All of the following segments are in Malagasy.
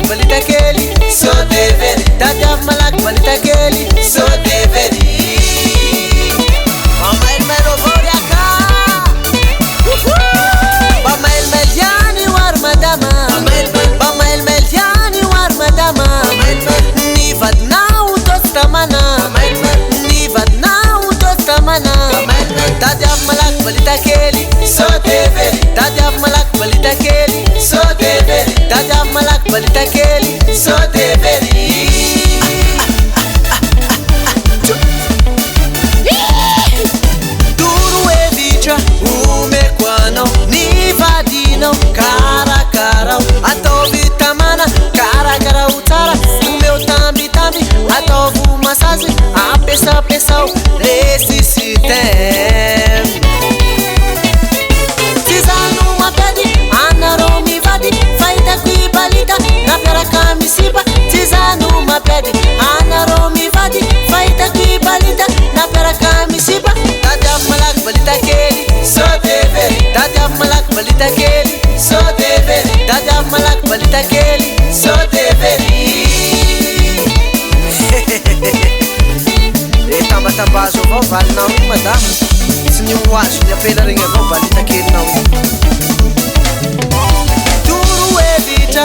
balita kely, sodeveri. Tadiavy malaky balita kely, sodeveri. Mamailmailo avao riaka. Mamailmailo ihany io ary madama. Mamailmailo ihany io ary madama. Ny vadinao totsy tamana. Ny vadinao totsy tamana. Tadiavy malaky balita kely, sodeveri. Tadiavy malaky balita kely, sodeveri. Tadiavy malaky balita kely, sodeveri. Torohevitra omeko anao, ny vadinao karakarao. Ataovy tamana karakarao tsara, omeo tambitamby ataovy masazy, ampesampesao le système. Tsy zano mampady anareo mivady, fahitako i balita nampiaraka misipa. Tsy zano mampady anareo mivady, fahitako i balita nampiaraka misipa. Tadiavy malaky balita kely, sodeveri. Tadiavy malaky balita kely, sodeveri. Tadiavy malaky balita kely, sodeveri. Tambatambazo avao valinao io madama, tsy nioazo ny apela regny avao balita kelinao io. Torohevitra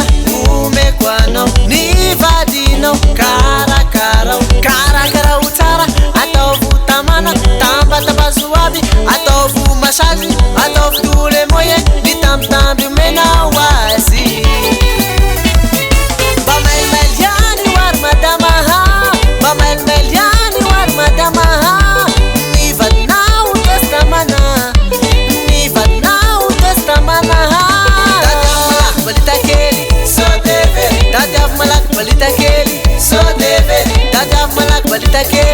omeko anao, ny vadinao karakarao. Karakarao tsara ataovy tamana, tambatambazo aby ataovy masazy, ataovy tous les moyens, ny tambitamby omenao azy. Mba maimaily ihany io ary madama, mba maimaily ihany io ary madama. Ny vadinao totsy tamana, ny vadinao totsy tamana. Tadiavy malaky balita kely, sodeveri. Tadiavy malaky balita kely, sodeveri. Tadiavy malaky balita kely.